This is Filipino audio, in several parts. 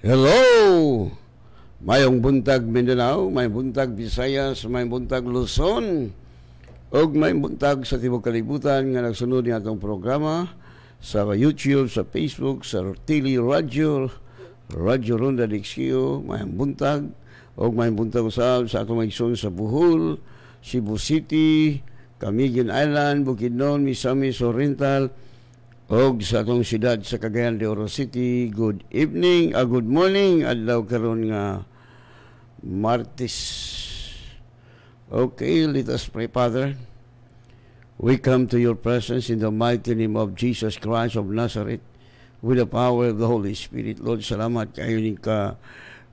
Hello! Mayong buntag Mindanao, may buntag Visayas, may buntag Luzon, ug may buntag sa tibok kalibutan nga nagsunod ni atong programa sa YouTube, sa Facebook, sa Tili Radio, Radio Ronda Dixio, may buntag, ug may buntag usab sa atong maigsoon sa Bohol, Cebu City, Camiguin Island, Bukidnon, Misamis Oriental, og sa atong siyudad sa Cagayan de Oro City. Good evening, good morning, adlaw karon nga Martes. Okay, let us pray. Father, we come to your presence in the mighty name of Jesus Christ of Nazareth with the power of the Holy Spirit. Lord, salamat kayo ni ka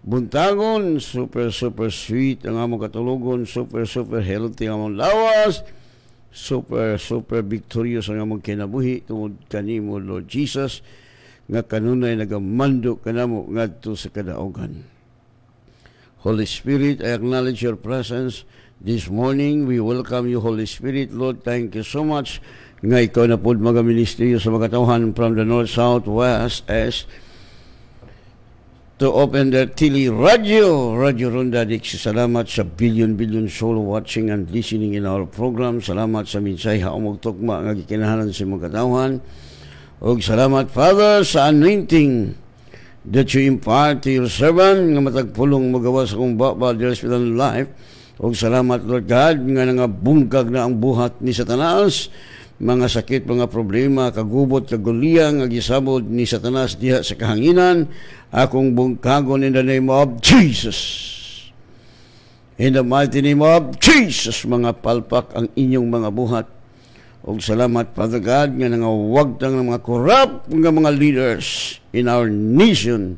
buntagon, super sweet ang among katulugon, super healthy ang among lawas, super victorious ang among kinabuhi tungod kanimo, Lord Jesus, nga kanunay nagamando kanamo ngadto sa kadaugan. Holy Spirit, I acknowledge your presence this morning. We welcome you, Holy Spirit. Lord, thank you so much nga ikaw na pod magaministeryo sa mga tawhan from the north, south, west, east, to open the Tili Radio, Radio Ronda Dixie. Salamat sa billion soul watching and listening in our program. Salamat sa minsay haumog tugma nga gikinahanan sa mga katawhan. Og salamat, Father, sa anointing that you impart to your servant nga matagpulong magawas akong baba the hospital life. Og salamat, Lord God, nga nangabungkag na ang buhat ni Satanas, mga sakit, mga problema, kagubot, kaguliyang, nga gisabod ni Satanas diha sa kahanginan, akong bungkagon in the name of Jesus. In the mighty name of Jesus, mga palpak ang inyong mga buhat. Og salamat, Father God, nga nangawagtang ng mga corrupt nga mga leaders in our nation.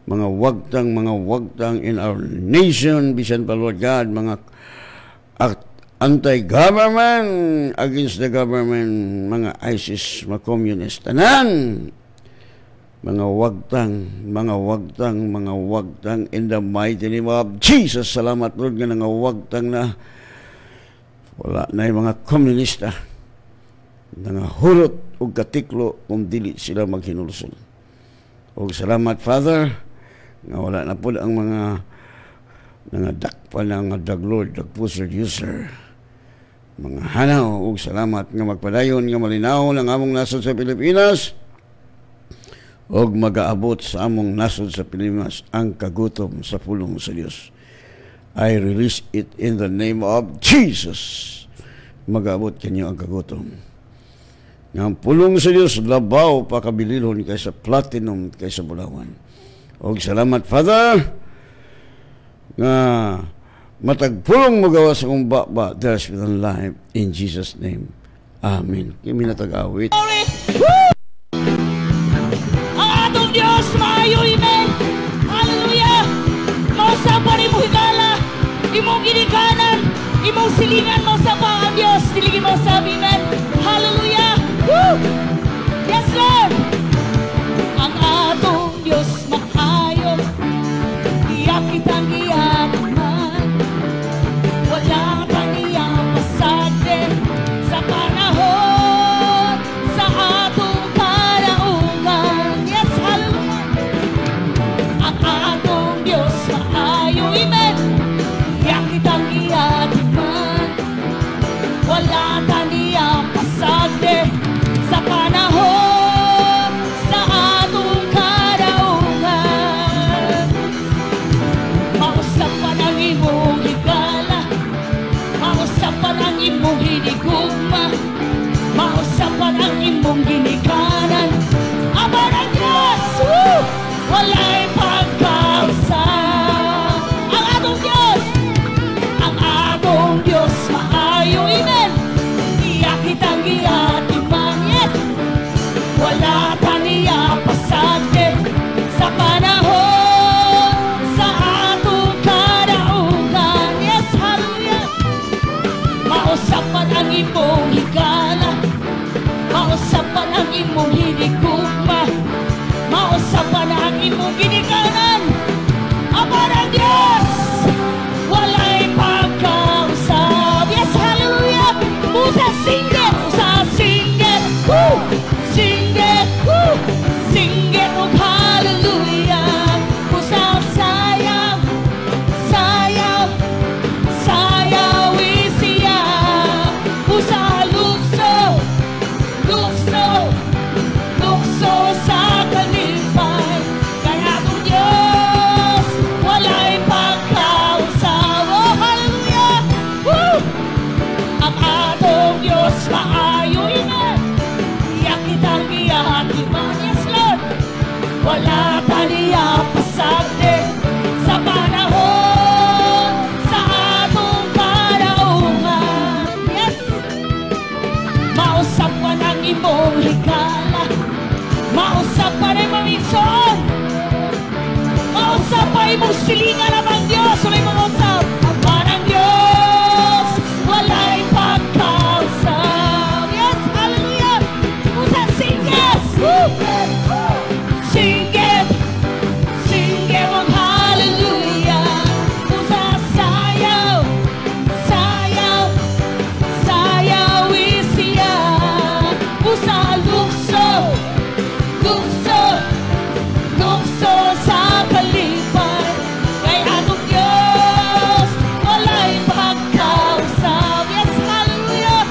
Mga wagtang in our nation, bisan pa, Lord God, mga anti-government, against the government, mga ISIS, mga communist, tanan, mga wagtang, in the mighty name of Jesus. Salamat, Lord, nga nangawagtang na wala na yung mga komunista, nangahurot o katiklo kung dili sila maghinulsol. O salamat, Father, nga wala na po ang mga dakpa ng daglord, dagpuser, user, mga hanaw. O salamat nga magpadayon nga malinaw ng among nasod sa Pilipinas o mag-aabot sa among nasod sa Pilipinas ang kagutom sa pulong sa Diyos. I release it in the name of Jesus. Mag-aabot kanyo ang kagutom. Ang pulong sa Diyos, labaw pa kabililon kaysa platinum, kaysa bulawan. O salamat, Father, nga matagpulong magawa sa kong baba the hospital life in Jesus' name. Amen. Kimi na tag-awit. Ang atong Diyos, maayo, amen. Hallelujah. Mausapa rin mo higala, imong ginikanan, imong silingan mo sa ang Diyos, silingin mo sa amen. Hallelujah. Woo! Yes, Lord. Ang atong Diyos, maayo, iyak kitang iyaman, wala kang iyapasade sa panahon, sa atong karaungan. Yes, hallelujah. Ang atong Diyos, maayo, amen. Iyak kitang iyaman, wala kang iyapasade sa panahon, sa atong karaungan. Mausapan ang imong higala, mausapan ang imong hinigugma, mausapan ang imong ginikanan. Ama ng Diyos, wala'y pagkausa. Ang atong Diyos, maayo, amen. Iyak kitang giyatiman, yes. Wala ka niya pasate sa panahon, sa atong karaungan. Yes, hallelujah. Mausapan ang imong higala, mausapan ang imong hinigugma, mausapan ang imong ginikanan. wala taniya pasagdi sa panahon sa atong karaungan. Yes! Mausap pa ng imong higala, mausap pa ng imong igsoon, mausap pa imong silingan ang Diyos. Walay mausap ang Diyos, walay pagkausap. Yes, hallelujah. Usa sing it, sing it, sing it ang hallelujah. Usa sayaw, sayaw, sayaw isiya. Usa lukso, lukso, lukso sa kalipay. Kay atong Diyos, walay pagkausap. Yes, hallelujah.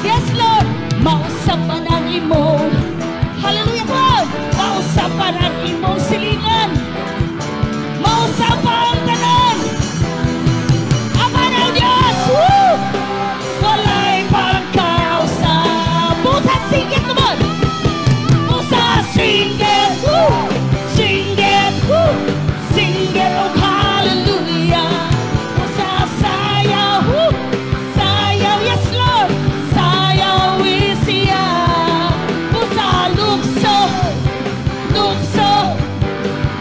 Yes, Lord. Mausapan ang imong, hallelujah, God. Mausapan ang imong silingan. Mausapan ang tanan. Apan ang Diyos, woo! Walay pagkausap. Busa singit naman. Busa singit, woo! Singit, woo! Singit, oh hallelujah. Busa sayaw, woo! Sayaw, yes Lord. Sayaw isiya. Busa lukso, lukso,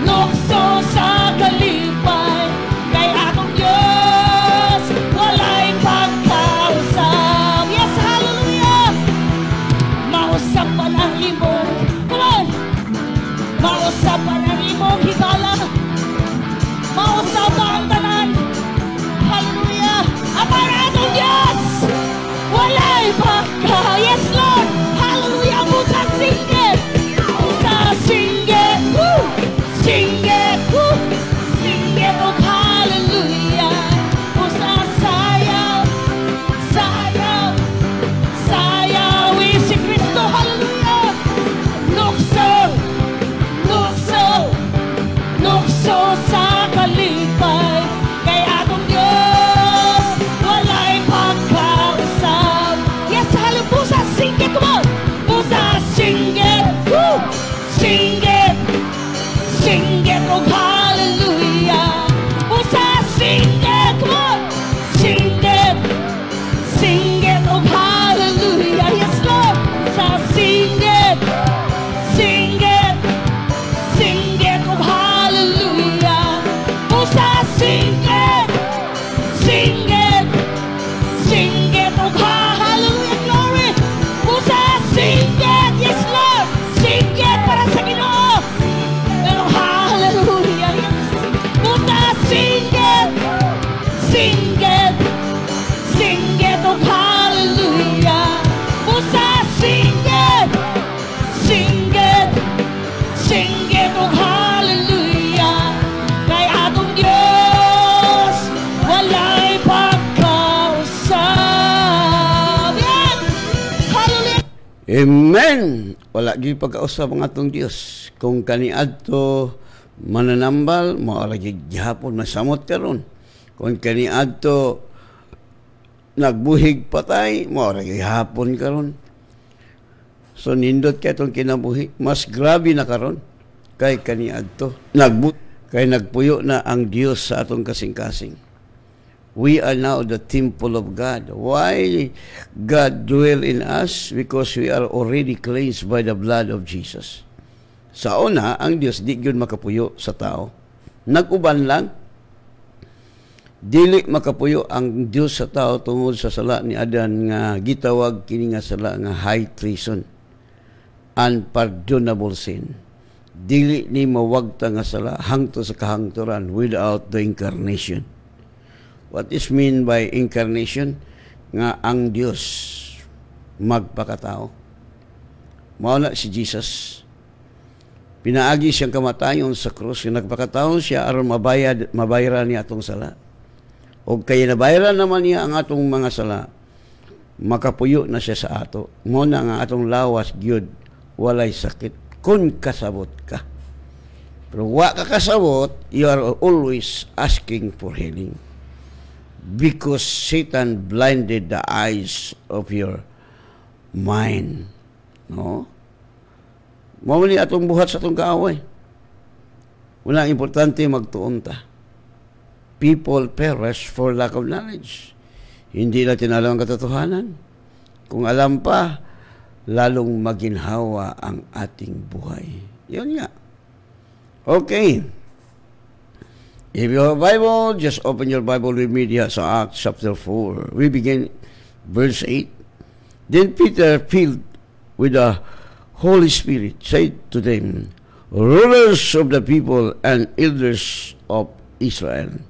lukso sa kalipay. Kay atong Diyos, walay pagkausap. Yes, hallelujah. Mausapan ang imong, come on. Mausapan ang imong higala. Mausapan ang tanan. Hallelujah. Apan atong Diyos, walay pagka. Yes, Lord. Hallelujah. Busa singit. Busa singit. Woo! Singit. Woo! Singit. Oh, hallelujah. Busa sayaw. Sayaw. Sayaw. Si Kristo. Hallelujah. Lukso. Lukso. Lukso sa kalipay. Kay atong Diyos, walay pagkausap. Yes, hallelujah. Busa singit. Come on. Busa singit. Woo! Singit. Singit. Oh, hallelujah. Busa singit. Come on. Singit. Singit. Oh, hallelujah. Yes, Lord. Busa singit. Singit. Singit. Oh, hallelujah. Busa singit. Singit. Singit. Oh, hallelujah. Glory. Busa singit. Yes, Lord. Singit para sa Ginoo. Oh, hallelujah. Yes. Busa singit. Singit. Singit. Oh, hallelujah. Busa singit. Singit. Singit. Oh, hallelujah. Kay atong Diyos, walay pagkausap. Yan. Hallelujah. Amen. Wala gyud pagkausap ang atong Dios. Kung kaniadto mananambal, mao ra gyud gihapon masamot karon. Kung kaniadto nagbuhig patay, mao ra gyud hapon karon. So nindot kay itong kinabuhi, mas grabe na karon kay kaniadto. Kay nagpuyo na ang Dios sa atong kasing-kasing. We are now the temple of God. Why God dwell in us? Because we are already cleansed by the blood of Jesus. Sa una, ang Dios di gyud makapuyo sa tao. Nag-uban lang. Dili makapuyo ang Dios sa tao tungod sa sala ni Adan nga gitawag kini nga sala nga high treason. Unpardonable sin. Dili ni mawagta nga sala hangtod sa kahangturan without the incarnation. What is mean by incarnation? Nga ang Dios magpakatao. Mao na si Jesus. Pinaagi siyang kamatayon sa krus. Nagpakatao siya aron mabayaran niya atong sala. O kaya nabayaran naman niya ang atong mga sala, makapuyo na siya sa ato. Muna nga atong lawas gyud walay sakit kung kasabot ka. Pero wa ka kasabot, you are always asking for healing. Because Satan blinded the eyes of your mind. No? Mamali atong buhat sa atong kaaway. Una importante magtuon ta. People perish for lack of knowledge. Hindi natin alam ang katotohanan. Kung alam pa, lalong maginhawa ang ating buhay. Yun nga. Okay. If you have a Bible, just open your Bible with me here sa Acts chapter 4. We begin verse 8. Then Peter, filled with the Holy Spirit, said to them, rulers of the people and elders of Israel,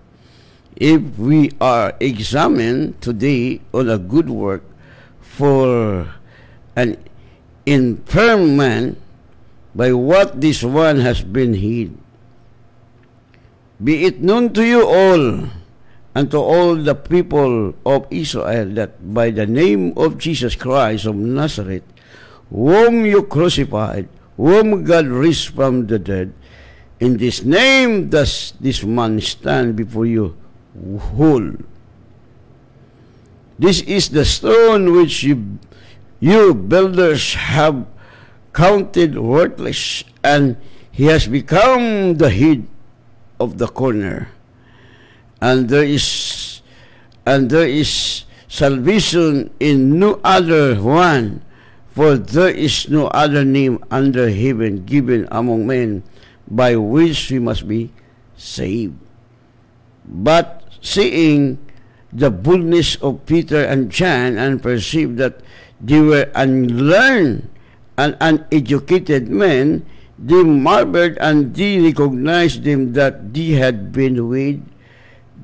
if we are examined today on a good work for an infirm man, by what this one has been hid, be it known to you all and to all the people of Israel that by the name of Jesus Christ of Nazareth, whom you crucified, whom God raised from the dead, in this name does this man stand before you whole. This is the stone which you builders have counted worthless, and he has become the head of the corner. And there is salvation in no other one, for there is no other name under heaven given among men by which we must be saved. But seeing the boldness of Peter and John, and perceived that they were unlearned and uneducated men, they marveled, and they recognized them that they had been with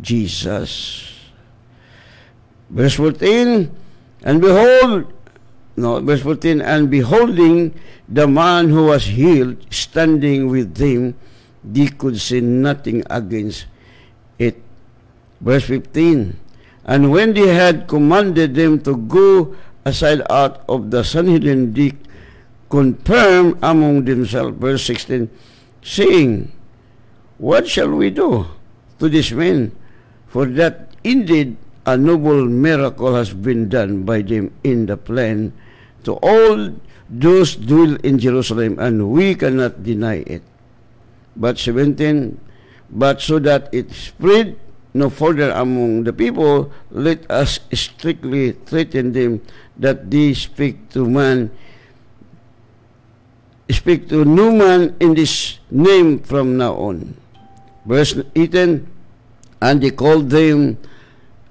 Jesus. Verse 14, and beholding the man who was healed standing with them, they could say nothing against it. Verse 15, and when they had commanded them to go aside out of the Sanhedrin, they confirmed among themselves. Verse 16, saying, what shall we do to this man? For that indeed a noble miracle has been done by them in the plain to all those dwell in Jerusalem, and we cannot deny it. But 17, but so that it spread no further among the people, let us strictly threaten them that they speak to no man in this name from now on. Verse 18, and they called them,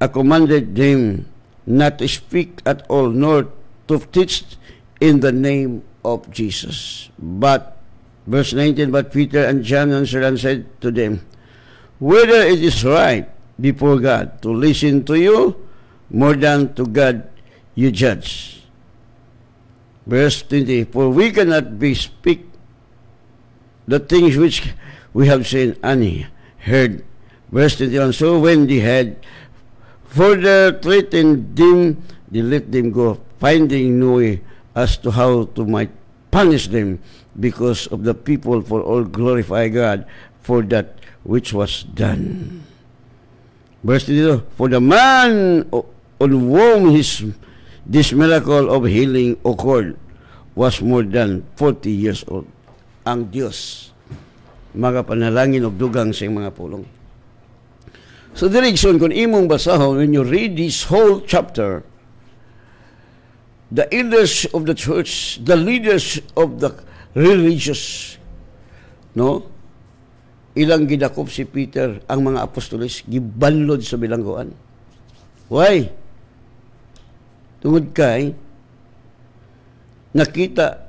commanded them not to speak at all, nor to teach in the name of Jesus. But, verse 19, but Peter and John answered and said to them, whether it is right before God to listen to you more than to God you judge. Verse 20, for we cannot speak the things which we have seen and heard. Verse 21, so when they had further threatened them, they let them go, finding no way as to how to might punish them because of the people, for all glorify God for that which was done. Verse 22, for the man on whom this miracle of healing occurred was more than 40 years old. Ang Diyos magapanalangin og dugang sa mga pulong. So direction, kung imong basahon, when you read this whole chapter, the elders of the church, the leaders of the religious, ilang gidakop si Peter, ang mga apostoles, gibanlod sa bilangguan. Why? Tungod kay, nakita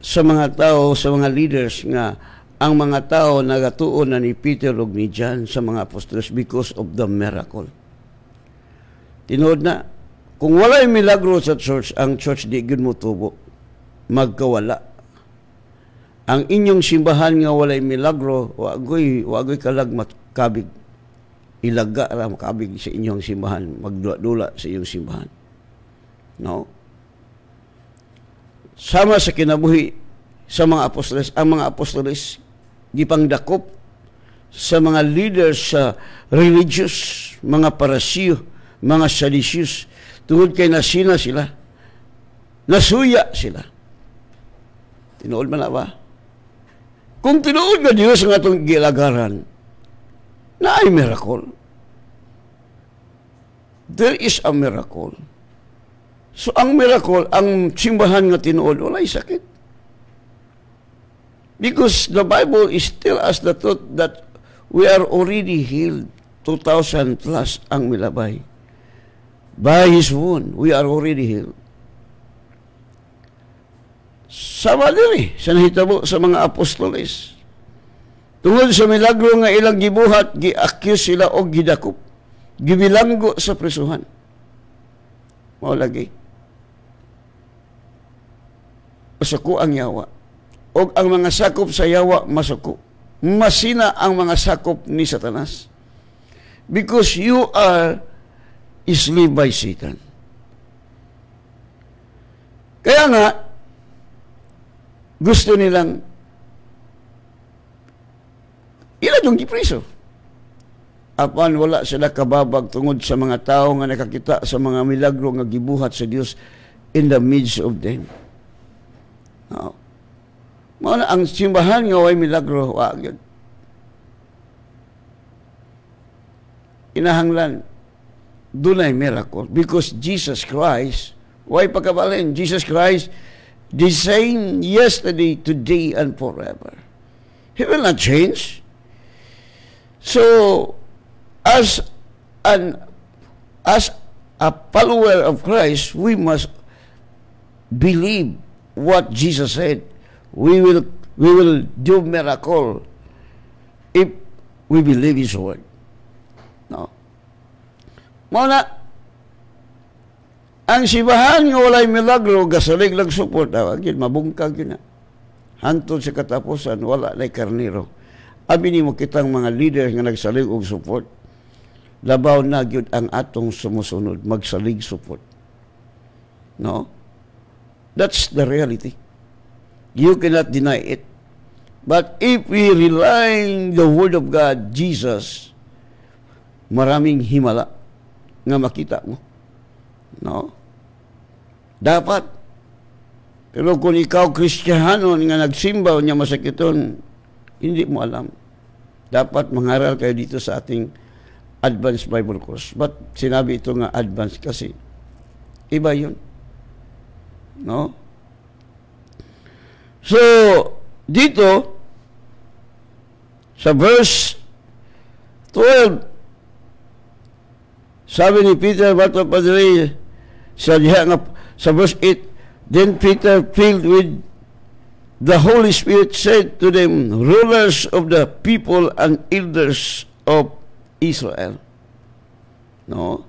sa mga tao, sa mga leaders nga, ang mga tao nagatuon na ni Peter ug ni John sa mga apostoles because of the miracle. Tinood na, kung wala'y milagro sa church, ang church di gud mo tubo, magkawala. Ang inyong simbahan nga wala'y milagro, wagoy kalagmat kabig. Ilaga ra makabig sa inyong simbahan, magdula-dula sa inyong simbahan. No? Sama sa kinabuhi sa mga apostoles, ang mga apostoles gipangdakop sa mga leaders sa religious, mga parasiyo, mga Sadducees, tungod kay nasina sila, nasuya sila. Tinuod man na ba? kung tinuod nga Dios nga itong gilagaran, na ay miracle. There is a miracle. So, ang miracle, ang simbahan nga tinuod, walay sakit. Because the Bible is tell us the truth that we are already healed. 2,000 plus ang milabay. By His wound, we are already healed. Sama diri sa nahitabo sa mga apostoles. Tungod sa milagro nga ilang gibuhat, gi-accuse sila og gidakop. Gibilanggo sa prisuhan. Mao lagi. Masuko ang yawa. Og ang mga sakop sa yawa masuko. Masina ang mga sakop ni Satanas. Because you are enslaved by Satan. Kaya nga, gusto nilang ilan yung gipriso. Apan wala sila kababag tungod sa mga tao nga nakakita sa mga milagro nga gibuhat sa Dios in the midst of them. No. Mao na ang simbahan nga way milagro wa gyud. Inahanglan dunay miracle because Jesus Christ way pagkabalin Jesus Christ the same yesterday, today, and forever. He will not change. So, as a follower of Christ, we must believe what Jesus said. We will do miracle if we believe His word. No. Muna, ang simbahan nga walay milagro, gasalig lang support, yun, mabungkag yun na. Hantod sa katapusan, wala lay karniro. Abi ni mo kitang mga leader nga nagsalig og support. Labaw na gyud ang atong sumusunod, magsalig support. No? That's the reality. You cannot deny it. But if we rely on the Word of God, Jesus, maraming himala nga makita mo. No? Dapat. Pero kung ikaw Kristiyano nga nagsimba niya masakiton, hindi mo alam. Dapat mangaral kayo dito sa ating advanced Bible course. But sinabi ito nga advanced kasi iba yun. No? So, dito sa verse 12, sabi ni Peter, Bato Padre, sa verse 8, then Peter, filled with the Holy Spirit, said to them, rulers of the people and elders of Israel. No?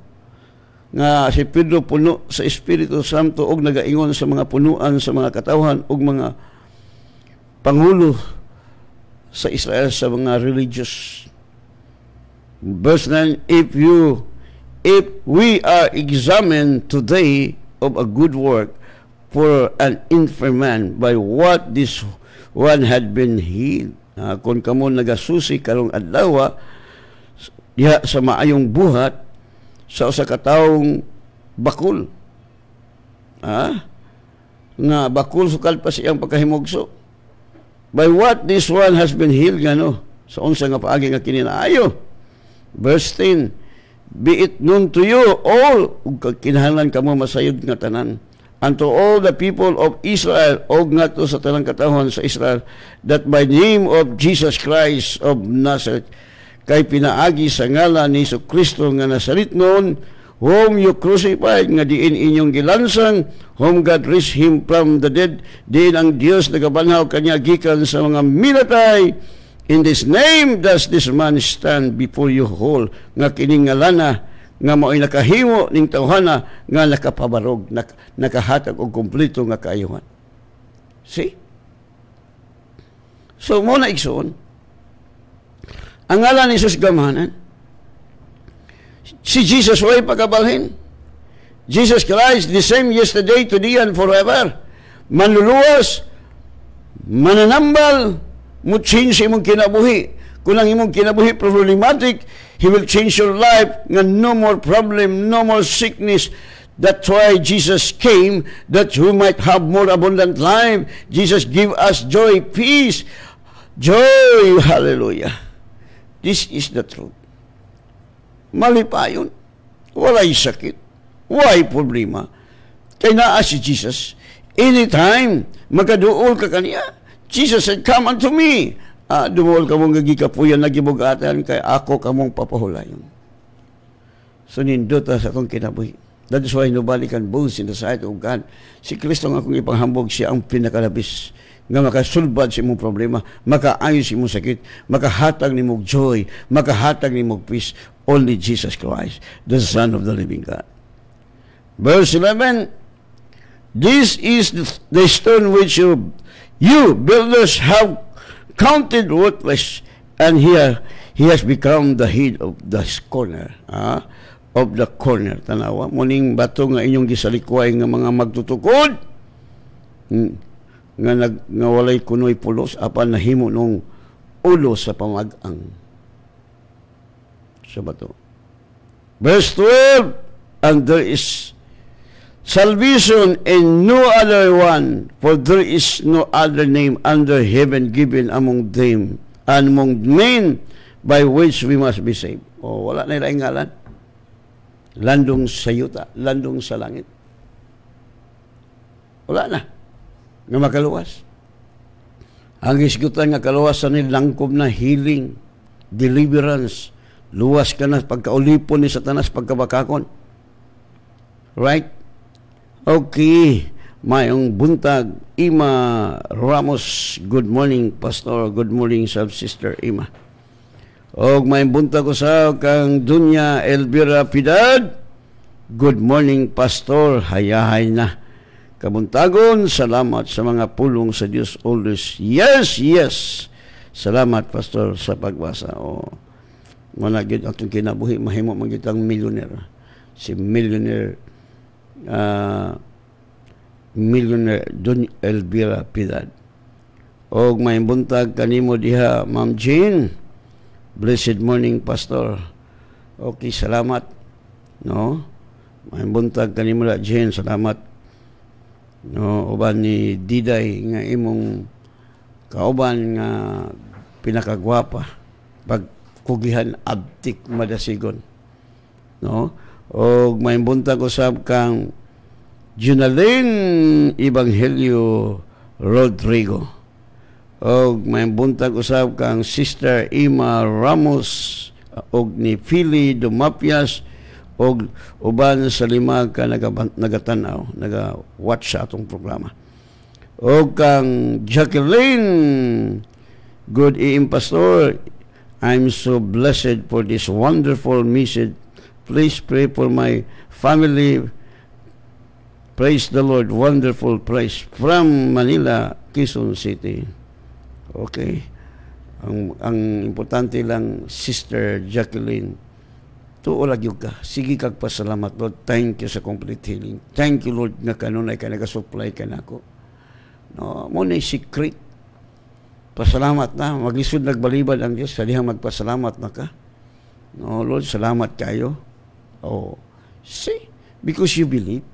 Nga si Pedro puno sa Espiritu Santo og nagaingon sa mga punuan sa mga katawhan og mga pangulo sa Israel sa mga religious. Verse 9, if we are examined today of a good work for an infirm man by what this one had been healed. Kung kamo nagasusi karong adlaw diha sa maayong buhat sa usa ka tawong bakul. Nga bakul sukal pa siyang pagkahimugso. By what this one has been healed ngano sa unsa nga paagi nga kininaayo. Verse 10, be it known to you all, kinahanglan kamo masayod nga tanan, and to all the people of Israel, og nga to sa tanang katawhan sa Israel, that by name of Jesus Christ of Nazareth, kay pinaagi sa ngalan ni Jesucristo nga Nazaretnon, whom you crucified, nga diin inyong gilansang, whom God raised Him from the dead, diin ang Dios nagabanhaw kanya gikan sa mga minatay. In this name does this man stand before you whole, nga kining ngalana nga mao'y nakahimo ning tawhana nga nakapabarog, nakahatag og kumpleto nga kaayuhan. See? So muna igsoon, ang ngalan ni Jesus gamahanan. Si Jesus way pagabalhin. Jesus Christ the same yesterday, today, and forever. Manluluwas, mananambal, mo change imong kinabuhi. Kung ang imong kinabuhi problematic, He will change your life, nga no more problem, no more sickness. That's why Jesus came, that we might have more abundant life. Jesus give us joy, peace, Joy! Hallelujah! This is the truth. Mali pa yun. Walay sakit. Walay problema. Kaya naa si Jesus. Anytime, magaduol ka kaniya. Jesus said, come unto me. Dumuol ka mong gagikapuyan na gibugatan, kaya ako kamong papahulayon. So, nindota sa akong kinabuhi. That is why nobody can boast in the sight of God. Si Kristo nga akong ipanghambog, siya ang pinakalabis nga makasulbad sa imong problema, makaayos imong sakit, makahatag ni mong joy, makahatag ni mong peace. Only Jesus Christ, the Son of the living God. Verse 11, this is the stone which you builders have counted worthless, and here he has become the head of the corner. Of the corner. Tanawa, muning bato nga inyong gisalikway nga mga magtutukod, nga walay kunoy pulos, apan nahimo nung ulo sa pamag-ang. Sa bato. Verse 12, and there is salvation in no other one, for there is no other name under heaven given among them, and among men by which we must be saved. O, wala na ilang ngalan. Landong sa yuta, landong sa langit. Wala na. Nga makaluwas. Ang isgutan nga kaluwasan ni langkob na healing, deliverance, luwas ka na pagkaulipon ni Satanas pagkabakakon. Right? Okay. Mayong buntag, Ima Ramos. Good morning, Pastor. Good morning, Sub-Sister Ima. Og may buntag ko sa kang Dunya Elvira Piedad. Good morning, Pastor. Hayahay na. Kabuntagon, salamat sa mga pulong sa Diyos always. Yes, yes. Salamat, Pastor, sa pagbasa. Managid atong kinabuhi, mahimo magitang millionaire. Si millionaire Dunya Elvira Piedad. Og may buntag kanimo diha, Ma'am Jean. Blessed morning, Pastor. Okay, salamat. No? May buntag kanimo la, Jen, salamat. No, uban ni Diday nga imong kauban nga pinakagwapa pagkugihan abtik madasigon. No? O may buntag usab kang Junaling Evangelio Rodrigo. Og may buntag usab kang Sister Ima Ramos og ni Philly Dumapias og uban sa lima ka nagatanaw, naga-watch sa atong programa. Og kang Jacqueline, good evening, Pastor. I'm so blessed for this wonderful message. Please pray for my family. Praise the Lord. Wonderful praise from Manila, Quezon City. Okay. Ang importante lang, Sister Jacqueline, tuolag yung ka. Sige kag pasalamat, Lord. Thank you sa complete healing. Thank you, Lord, nga kanunay ka nagasupply ka na ako. No, muna yung secret. Pasalamat na. Maglisod nagbalibad ang Diyos. Salihang magpasalamat na ka. No, Lord, salamat kayo. See? Because you believe.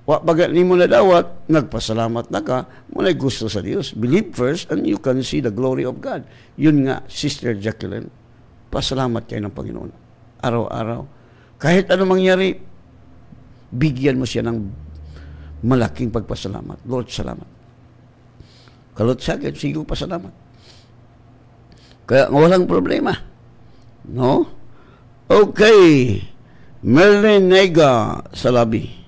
Bagat ni mo na dawat, nagpasalamat na ka, mula'y gusto sa Diyos. Believe first and you can see the glory of God. Yun nga, Sister Jacqueline, pasalamat kayo ng Panginoon. Araw-araw. Kahit ano mangyari, bigyan mo siya ng malaking pagpasalamat. Lord, salamat. Kalot sa akin, sige pasalamat. Kaya walang problema. No? Okay. Merlin Nega Salabi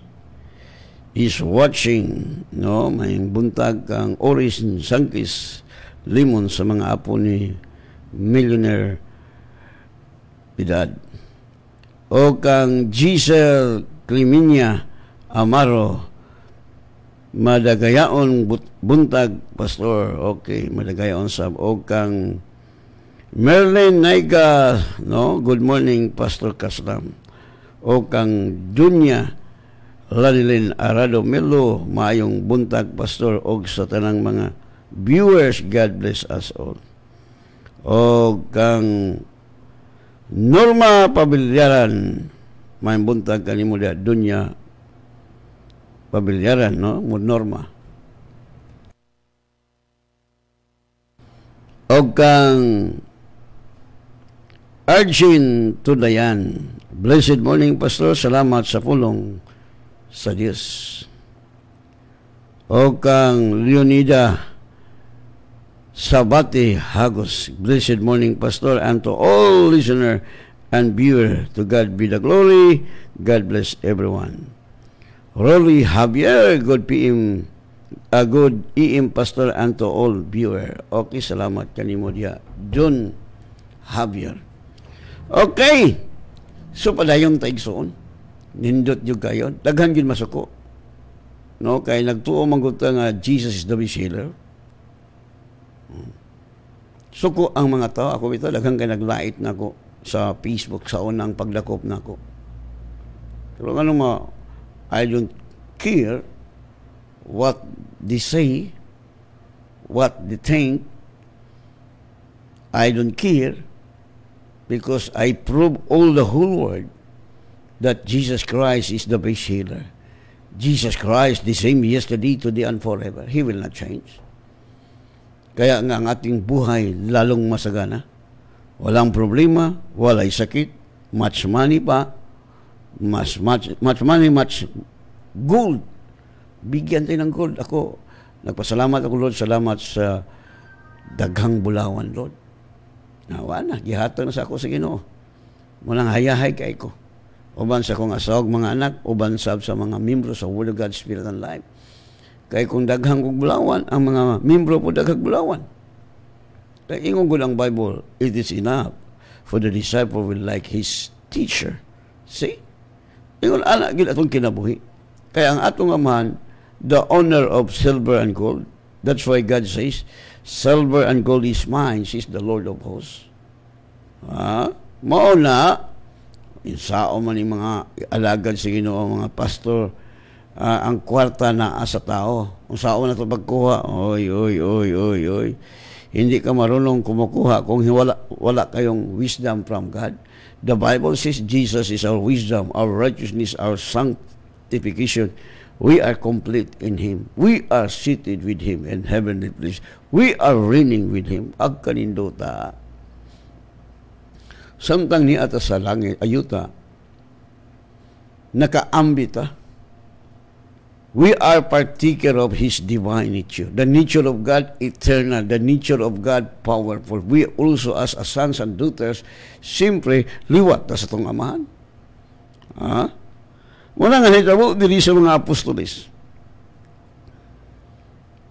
is watching, no, may buntag kang Oris Sankis Limon sa mga apo ni Millionaire Piedad. O kang Giselle Climinia Amaro, madagayaon buntag, Pastor. Okay, madagayaon sab. O kang Merlin Naiga, no, good morning, Pastor Kaslam. O kang Dunya Lanilin Arado Melo, maayong buntag, Pastor, og sa tanang mga viewers. God bless us all. O kang Norma Pabilyaran, maayong buntag kanimo dia, Dunya Pabilyaran, no, mo Norma. O kang Arjun Tudayan. Blessed morning, Pastor. Salamat sa pulong sa Diyos. O kang Leonida Sabati Hagos. Blessed morning, Pastor, and to all listener and viewer. To God be the glory. God bless everyone. Rolly Javier, good PM, good EM, Pastor, and to all viewer. Okay, salamat kanimo dia. John Javier. Okay. So, padayong taigsoon. Nindot yung kayo. Daghan yun masuko. No? Kaya nagtuo mangguta nga Jesus is the best healer. Suko ang mga tao. Ako ito, daghan kayo naglait na ako sa Facebook sa unang pagdakop na ako. Pero ano I don't care what they say, what they think. I don't care because I prove all the whole world that Jesus Christ is the best healer. Jesus Christ, the same yesterday, today, and forever. He will not change. Kaya nga ang ating buhay lalong masagana. Walang problema, walay sakit, much money pa, much money, much gold. Bigyan tayo ng gold. Ako, nagpasalamat ako, Lord. Salamat sa daghang bulawan, Lord. Nawa na, gihatag na sa ako sa Ginoo. Walang hayahay kay ko. Uban sa akong asawag mga anak, uban sa mga membro sa Word of God, Spirit and Life. Kaya kung daghang kong bulawan, ang mga membro po daghang bulawan. Kaya ingon ko ang Bible, it is enough for the disciple will like his teacher. See? Ingon anak, gila itong kinabuhi. Kaya ang atong amahan, the honor of silver and gold. That's why God says, silver and gold is mine, says the Lord of hosts. Mauna, insao man yung mga alagad sa Ginoo, mga pastor, ang kwarta na sa tao. Kung saan na ito pagkuha, oy. Hindi ka marunong kumukuha kung wala kayong wisdom from God. The Bible says Jesus is our wisdom, our righteousness, our sanctification. We are complete in Him. We are seated with Him in heavenly place. We are reigning with Him. Ag kanindota. Samtang ni ata sa langit, ayuta, nakaambita. We are partaker of His divine nature. The nature of God, eternal. The nature of God, powerful. We also, as sons and daughters, simpre, liwat na sa itong amahan. Wala nga hitabo, dili sa mga apostolis.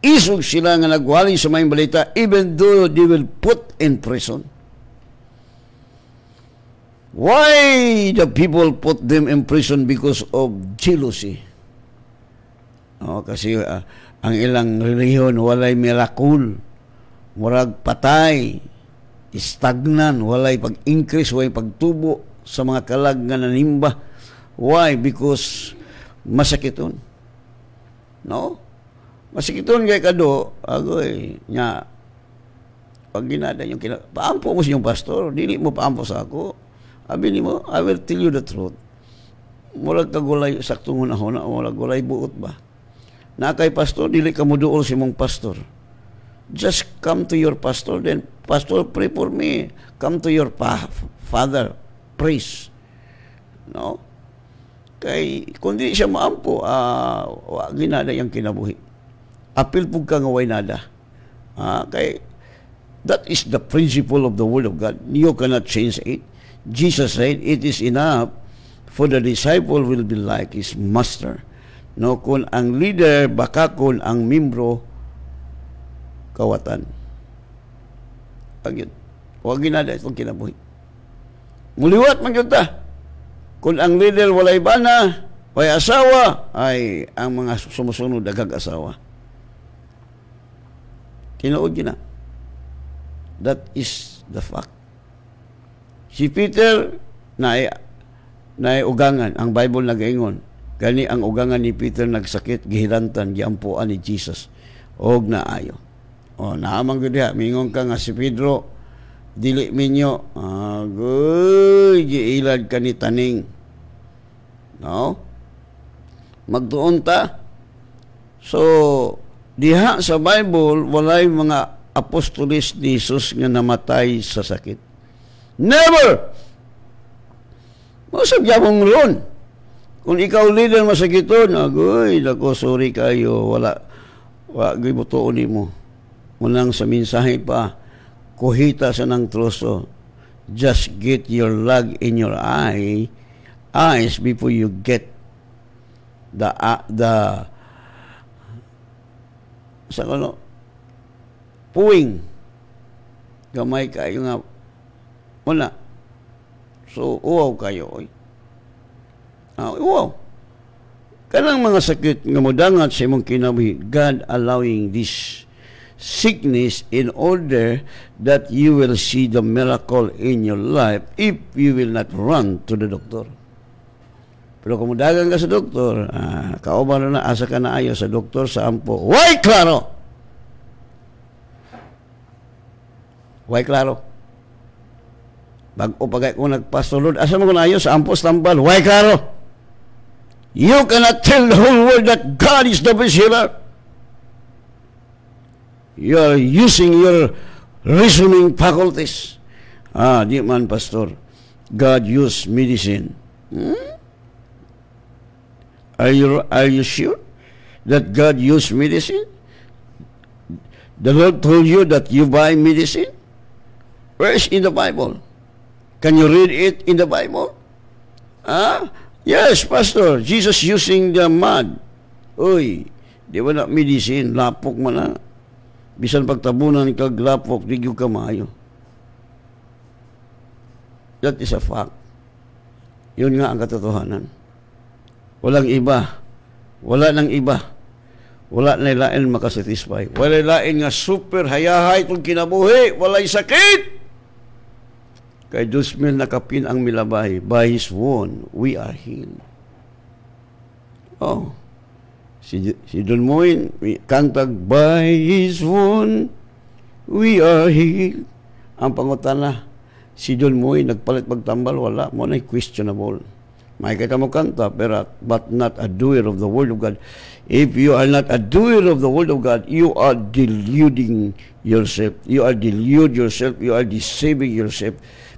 Isog sila nga nagwali sa may balita, even though they will put in prison. Why the people put them in prison? Because of jealousy. Kasi ang ilang reliyon walay miracle, murag patay, stagnan, walay pag-increase, walay pagtubo sa mga kalag nga nanimba. Why? Because masakiton. No? Masakiton kay kado, agoy, nya, pag ginada yung paampo mo siyang pastor, dili mo paampo sa ako. Abi ni mo, I will tell you the truth. Murag kagulay, saktong hunahuna, murag gulay buot ba? Na kay pastor, dili ka mo duol si mong pastor. Just come to your pastor, then, pastor, pray for me. Come to your father, praise. No? Kay, kung di siya maampo, ginada yung kinabuhi. Apil po ka nga way nada. Kay, that is the principle of the Word of God. You cannot change it. Jesus said, it is enough for the disciple will be like his master. No, kung ang leader, baka kung ang membro, kawatan. Pag yun. Huwag ginada itong kinabuhi. Muliwat man yun ta. Kung ang leader walay bana, walay asawa, ay ang mga sumusunod agag asawa. Tinuod yun na. That is the fact. Si Peter na ugangan, ang Bible nag-ingon, gani ang ugangan ni Peter nagsakit, gihilantan, giampuan ni Jesus. Og na ayo. Naamang gud diha, mingon ka nga si Pedro, dili minyo, agoy, giilad ka ni taning. No? Magtuon ta. So, diha sa Bible, walay mga apostolis ni Jesus nga namatay sa sakit. Never! Masabya mong ron. Kung ikaw leader masakiton, agoy, dako, sorry kayo, wala gibutuon mo. Unang sa mensahe pa, kuhita sa ng troso. Just get your lug in your eyes before you get the sa ano, puwing. Gamay kayo nga, wala. So, uwaw kayo, oy. Uwaw. Kanang mga sakit nga modangat sa imong kinabuhi, God allowing this sickness in order that you will see the miracle in your life if you will not run to the doctor. Pero kung mudagan ka sa doktor, kauban na asa ka na ayo sa doktor sa ampo. Why, klaro? Why, klaro? Bago pagay kung nagpastolod, asa mo na ayo sa ampo tambal. Why, klaro? You cannot tell the whole world that God is the best healer. You are using your reasoning faculties. Di man, pastor. God used medicine. Are you sure that God used medicine? The Lord told you that you buy medicine? Where is in the Bible? Can you read it in the Bible? Yes, pastor. Jesus using the mud. Uy, di ba na medicine? Lapok man na. Bisan pagtabunan kag lapok, di gyud ka maayo. That is a fact. Yun nga ang katotohanan. Walang iba. Wala nang iba. Wala na lain makasatisfy. Wala lain nga super hayahay itong kinabuhi. Walay sakit. Kay Dusmil nakapin ang milabay. By His wound, we are healed. Oh. Si Don Moin, kantag, by His wound, we are healed. Ang pangutana, si Don Moin, nagpalit pagtambal, wala mo na questionable. May kita mo kanta, but not a doer of the Word of God. If you are not a doer of the Word of God, you are deluding yourself. You are delude yourself. You are deceiving yourself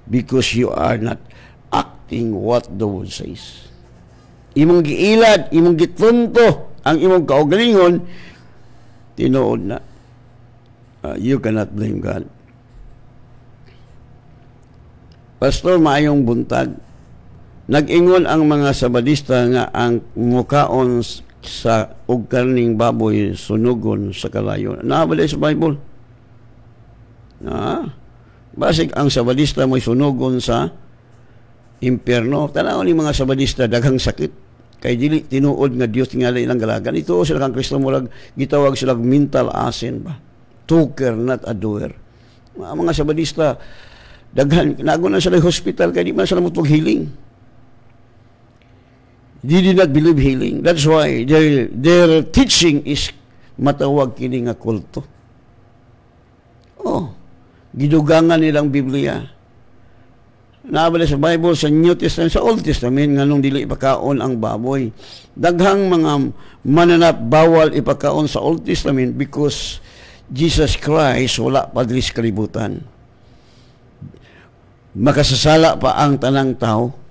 because you are not acting what the Word says. Imong giilad, imong gitunto, ang imong kaugalingon, tinuod na. You cannot blame God. Pastor, maayong buntag. Nag-ingon ang mga Sabadista nga ang mukaon sa og karning baboy sunugon sa kalayo. Naabali sa Bible. Basig ang Sabadista mo'y sunugon sa impyerno. Tanaw ni mga Sabadista daghang sakit. Kay dili tinuod nga Dios tingali ilang galagan. Ito sila kang Kristo murag gitawag sila mental asin ba. Tuker, not a doer. Mga Sabadista daghan nago na sila hospital kay di man sila mutog healing. They did not believe healing. That's why their teaching is matawag kini nga kulto. Gidugangan nilang Biblia. Naabala sa Bible, sa New Testament, sa Old Testament, nga nung dili ipakaon ang baboy. Daghang mga mananap bawal ipakaon sa Old Testament because Jesus Christ wala pa diri sa kalibutan. Makasasala pa ang tanang tao.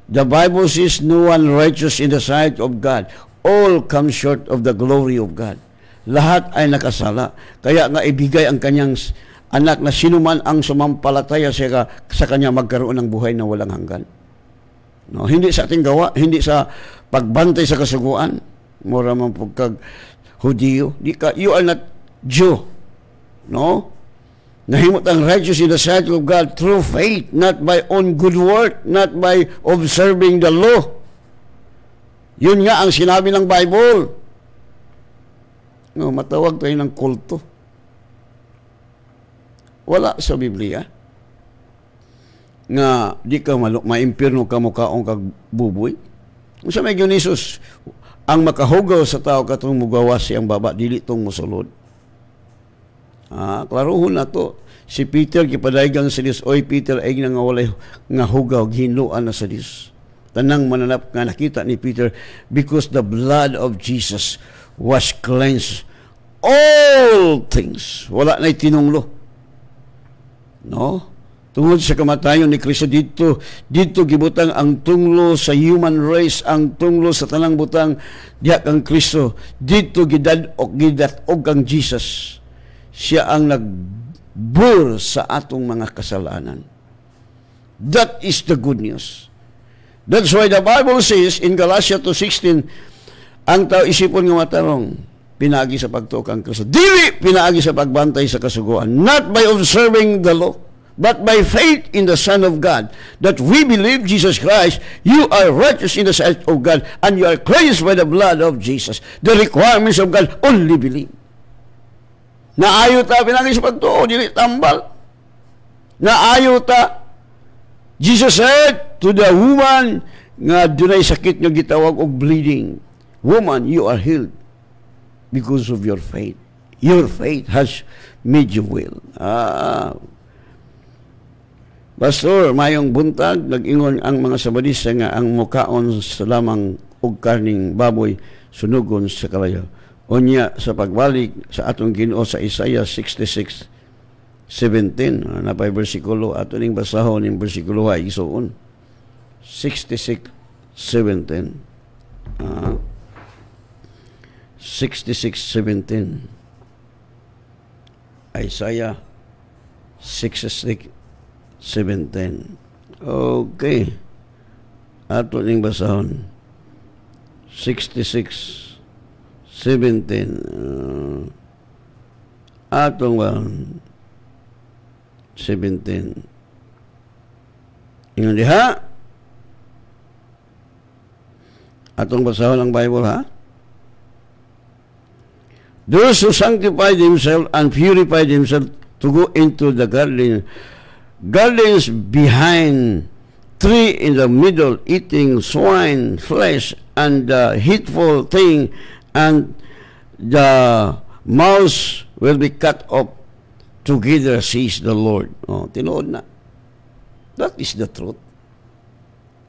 The Bible says, no one righteous in the sight of God. All come short of the glory of God. Lahat ay nakasala. Kaya nga ibigay ang kanyang anak na sinuman ang sumampalataya sa kanya magkaroon ng buhay na walang hanggan. No, hindi sa ating gawa, hindi sa pagbantay sa kasuguan. Mura man pagkag Hudiyo. You are not Jew. No? Nahimot ang righteous in the sight of God through faith, not by own good work, not by observing the law. Yun nga ang sinabi ng Bible. No, matawag tayo ng kulto. Wala sa Biblia nga di ka maimpirno ka mukaong kag buboy. Kung sa may Gionisos, ang makahugaw sa tao katong mugawas siyang baba, dili tong musulod. Klarohon na to. Si Peter, kipadaygang sa Diyos, oy Peter, ay nga walay nga hugaw, ginluan na sa Diyos. Tanang mananap nga nakita ni Peter, because the blood of Jesus was cleansed all things. Wala na'y tinunglo. No? Tungod sa kamatayon ni Kristo dito gibutang ang tunglo sa human race, ang tunglo sa tanang butang diha kang Kristo. Dito gidat-og kang Jesus. Siya ang nagbur sa atong mga kasalanan. That is the good news. That's why the Bible says in Galatians 2:16, ang tao isipon nga matarong, pinaagi sa pagtuo kang Kristo. Dili pinaagi sa pagbantay sa kasuguan, not by observing the law, but by faith in the Son of God, that we believe Jesus Christ, you are righteous in the sight of God, and you are cleansed by the blood of Jesus. The requirements of God, only believe. Naayo ta pinagi sa pagtuo, dili tambal. Naayo ta. Jesus said to the woman nga dunay sakit nga gitawag og bleeding, woman, you are healed because of your faith. Your faith has made you well. Pastor, mayong buntag, nag-ingon ang mga Sabadista nga ang mukaon sa lamang og karning baboy sunugon sa kalayo. Unya sa pagbalik sa atong Ginoo sa Isaiah 66:17, napay bersikulo ato ning basahon ning bersikulo ay isuon. 66:17. 66:17. Isaiah 66:17. Okay. Ato ning basahon. 66:17. Atong 17. Ingon diha. Atong basahon ang Bible, ha? Those who sanctify themselves and purify themselves to go into the gardens behind, tree in the middle, eating swine flesh and the hateful thing, and the mouse will be cut off together, says the Lord. Tinuod na. That is the truth.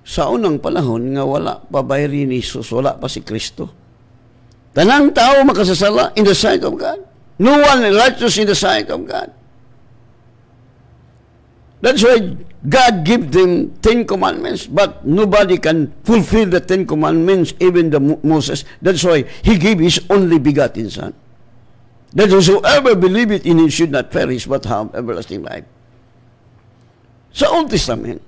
Sa unang panahon nga wala pa bayri ni Jesus, wala pa si Kristo. Tanang tao makasasala in the sight of God. No one righteous in the sight of God. That's why God gave them 10 commandments, but nobody can fulfill the 10 commandments, even the Moses. That's why He gave His only begotten Son, that whosoever believe it in Him should not perish, but have everlasting life. Sa Old Testament.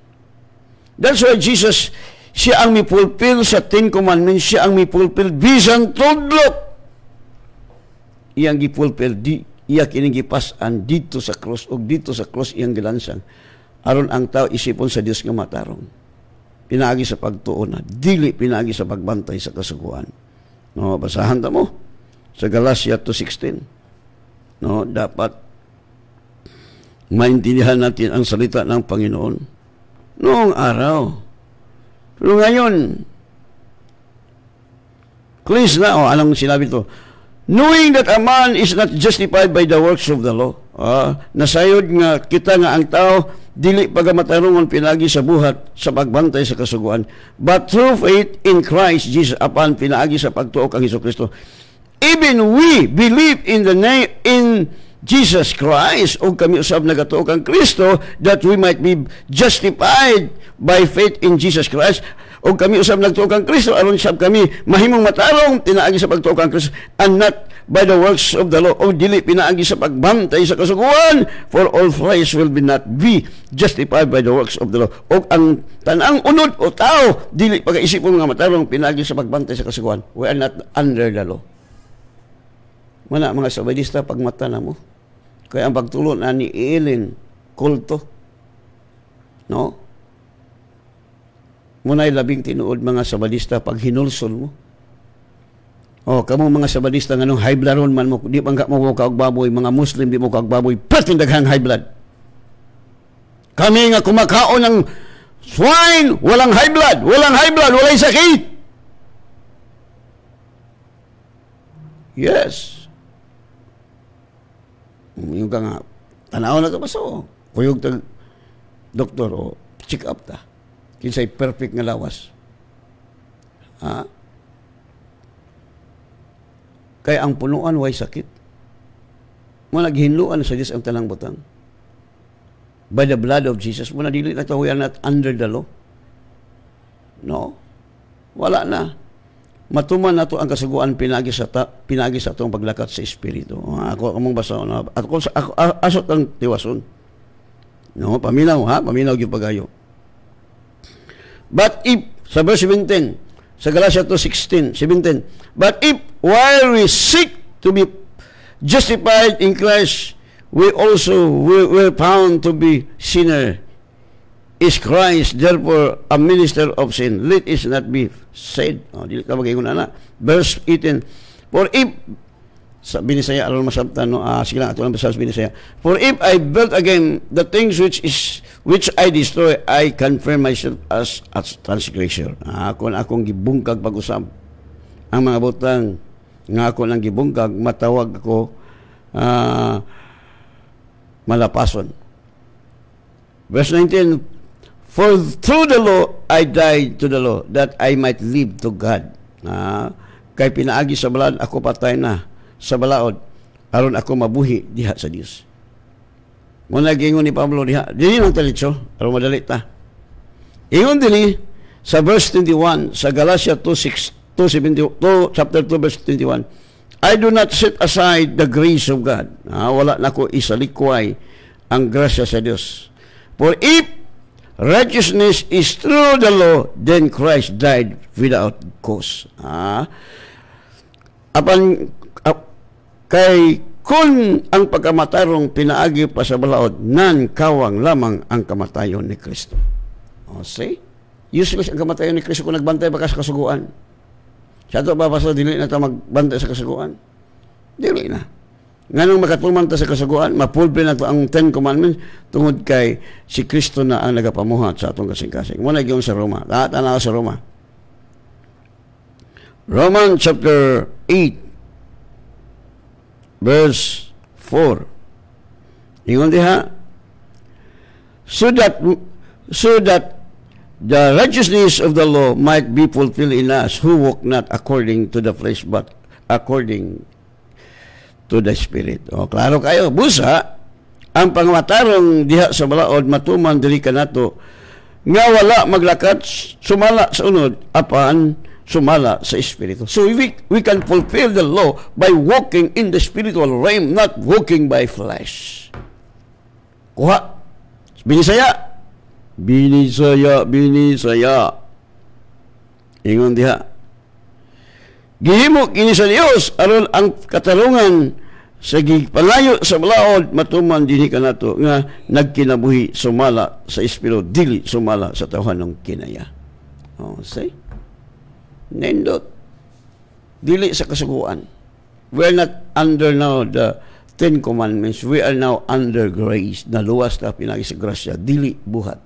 That's why Jesus, siya ang mi-fulfill sa 10 commandments, siya ang mi-fulfill bisan tudlok. Iyang gi-fulfill, iya kinigipasan dito sa cross, o dito sa cross iyang gilansang. Aron ang tao isipon sa Dios nga matarong. Pinaagi sa pagtuo na, dili pinaagi sa pagbantay sa kasuguan. No, basahan ta mo sa Galatians 2:16. No, dapat maintindihan natin ang salita ng Panginoon noong araw. Pero ngayon, cleanse na, anong sinabi ito? Knowing that a man is not justified by the works of the law. Nasayod nga kita nga ang tao, dili pagamatarungon pinagi sa buhat sa pagbantay sa kasuguan, but through faith in Christ Jesus, apan pinagi sa pagtuo kang Hesukristo. Even we believe in the name in Jesus Christ, o kami usab nagatuo kang Kristo, that we might be justified by faith in Jesus Christ, o kami usab nagtuo kang Kristo, aron sab kami mahimong matarong tinaagi sa pagtuo kang Kristo, and not by the works of the law, o dili pinaagi sa pagbantay sa kasuguan, for all flesh will not be justified by the works of the law. O ang tanang unod o tao, dili pag-isipon nga matarong pinaagi sa pagbantay sa kasuguan. We are not under the law. Mana mga Sabadista, pagmata na mo. Kaya ang pagtulo na ni Ellen kulto. No? Muna'y labing tinuod mga Sabadista pag hinulsol mo. Kamo mga Sabadista nga nung high blood ron man mo, di bang mo kaagbaboy, mga Muslim di mo kaagbaboy, pating daghang high blood. Kami nga kumakaon ng swine, walang high blood, walang sakit. Yes. Yung ka nga, tanaw na ito ba so? Kuyog tag doktor o check up ta. Kinsay perfect nga lawas. Kaya ang punuan way sakit. mo naghinluan sa Dios ang tanang butang. By the blood of Jesus, mo na dili na tahuyan at under the law. No? Wala na. Matuman na to ang kasuguan pinagi sa atong paglakat sa Espiritu. Ako among basa na at ako asot ang tiwason. No, paminaw ha, paminaw gyud pagayo. But if sa verse 17 sa Galatia 2:16, 17, but if while we seek to be justified in Christ, we also were found to be sinner. Is Christ therefore a minister of sin? Let it not be said. Dili ka mag-ingon na. Verse 18. For if, sa Binisaya, alam masabtan, no? Sige lang, ito lang basa sa Binisaya. For if I build again the things which I destroy, I confirm myself as transgressor. Akong gibungkag pag-usap. Ang mga butang, nga ako nang gibungkag, matawag ako malapason. Verse 19, for through the law, I died to the law, that I might live to God. Kay pinaagi sa balad, ako patay na sa balaod, aron ako mabuhi diha sa Dios. Muna gingon ni Pablo diha, dili nang talitso, aron madali ta. Ingon dinhi sa verse 21, sa Galatia 2:72, chapter 2, verse 21, I do not set aside the grace of God. Wala na ko isalikway ang grasya sa Dios. For if righteousness is through the law, then Christ died without cause. Kay kung ang pagkamatarong pinaagi pa sa balaod, nan kawang lamang ang kamatayon ni Kristo. See? Useless ang kamatayon ni Kristo kung nagbantay ba ka sa kasuguan. Sa ito ba basta dili na ito magbantay sa kasuguan? Dili na. Nganong makatuman ta sa kasuguan, mapulpil na to ang 10 Commandments tungod kay si Kristo na ang nagapamuhat sa atong kasing-kasing. Muna gyud sa Roma. Tanaw sa Roma. Romans chapter 8 verse 4. Ingon diha, so that the righteousness of the law might be fulfilled in us who walk not according to the flesh but according to the Spirit. Klaro kayo, busa ang pangmatarong diha sa balaod matuman diri kanato nga wala maglakat sumala sa unod apan sumala sa Espiritu. So we can fulfill the law by walking in the spiritual realm, not walking by flesh. Kuha. Binisaya. Ingon diha. Gihimo kini sa Dios aron ang katarungan sa gipalayo sa balaod matuman dinhi kanato nga nagkinabuhi sumala sa Espiritu, dili sumala sa tawhanong kinaya. See? Nindot. Dili sa kasuguan. We are not under now the 10 Commandments. We are now under grace. Naluwas na pinagi sa grasya. Dili buhat.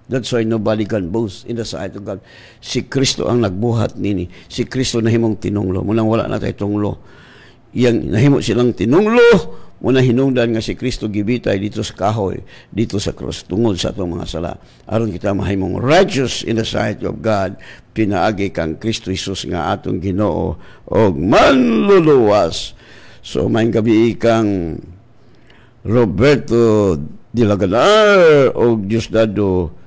That's why nobody can boast in the sight of God. Si Kristo ang nagbuhat nini. Si Kristo nahimong tinunglo. Munang wala na tayo tunglo. Yang nahimo silang tinunglo, muna hinungdan nga si Kristo gibitay dito sa kahoy, dito sa cross, tungod sa atong mga sala. Aron kita mahimong righteous in the sight of God, pinaagi kang Kristo Jesus nga atong Ginoo og manluluwas. So may gabi kang Roberto Dilaganar og Diosdado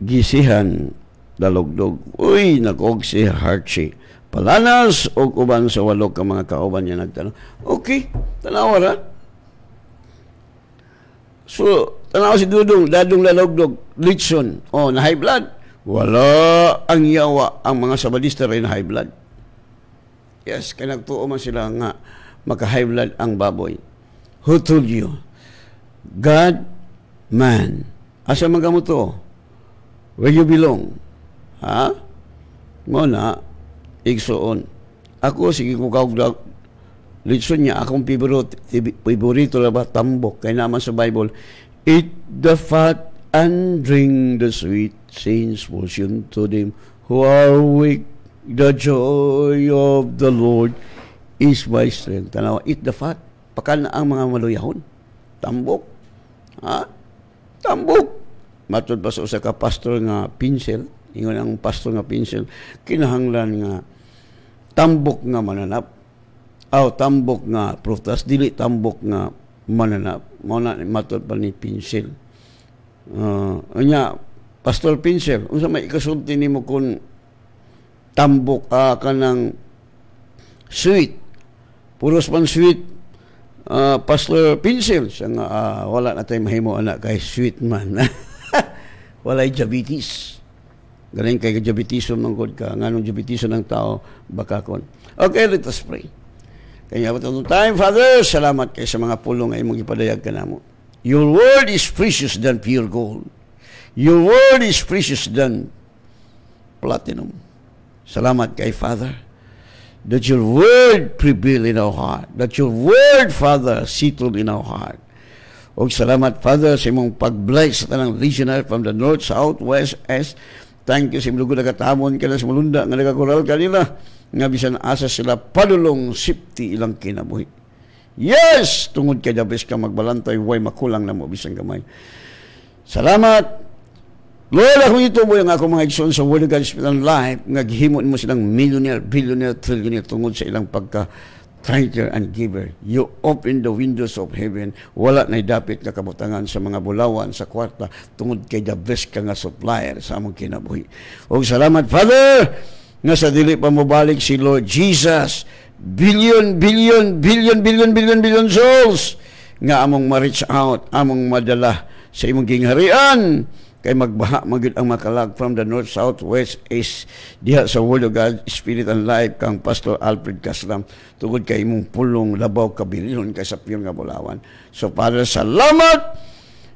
gisihan dalogdog. Uy, nag-og si Harchie Palanas o uban sa 8 ka mga kauban niya nagtanong. Okay, tanawa ra. So, tanawa si Dadong lalogdog, Litson. Na high blood. Wala ang yawa ang mga sabadista rin high blood. Yes, kaya nagtuo man sila nga maka-high blood ang baboy. Who told you? God, man. Asa man kamo to? Where you belong? Ha? Mo na, igsoon. Ako, sige ko kaugdag. Litson niya, akong favorito na ba? Tambok. Kaya naman sa Bible, eat the fat and drink the sweet, since portion to them who are weak. The joy of the Lord is my strength. Tanawa, eat the fat. Pakan na ang mga maluyahon. Tambok. Ha? Tambok. Matod pa sa usa ka pastor nga pinsel. Ingon ang pastor nga pinsel. Kinahanglan nga tambok nga mananap. tambok nga prutas, dili tambok nga mananap. Mao na matod pa ni Pincel. Anya, Pastor Pincel, unsa may ikasulti nimo kung tambok kanang sweet, puros man sweet, Pastor Pincel, siya nga wala na tayo mahimo anak kay sweet man. Walay diabetes. Galing kay diabetiso manggod ka, nganong diabetiso ng tao bakakon. Okay, let us pray. Kaya abot ang time, Father, salamat kay sa mga pulong ay mong ipadayag ka namo. Your word is precious than pure gold. Your word is precious than platinum. Salamat kay Father, that your word prevail in our heart, that your word, Father, settled in our heart. O salamat, Father, sa imong pag-bless sa tanang listener from the north, south, west, east. Thank you sa imong nagatamon ka na sa malunda nga nagakural kanila nga bisan asa sila padulong safety ilang kinabuhi. Yes! Tungod kay Jabes ka magbalantay, way makulang na mo bisan gamay. Salamat! Lord, akong ituboy ang akong mga igsoon sa Word of God Spirit and Life, nga gihimon mo silang millionaire, billionaire, trillionaire tungod sa ilang pagka-tither and giver. You open the windows of heaven. Wala na dapit na kabutangan sa mga bulawan, sa kwarta, tungod kay Jabes ka nga supplier sa among kinabuhi. O salamat, Father, nga sa dili pa mobalik si Lord Jesus, billion souls nga among ma-reach out, among madala sa imong gingharian, kay magbaha magid ang makalag from the north, south, west, east, diha sa Word of God, Spirit and Life, kang Pastor Alfred Caslam, tungod kay imong pulong labaw kabilyon kay sa piyong nga bulawan. So, Father, salamat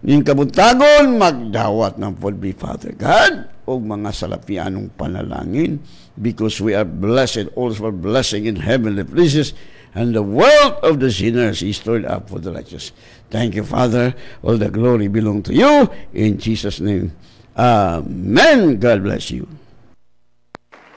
ning kabuntagon, magdawat ng Podbe, Father God, o mga salapianong panalangin, because we are blessed, also for blessing in heavenly places, and the wealth of the sinners is stored up for the righteous. Thank you, Father. All the glory belong to you. In Jesus' name. Amen. God bless you.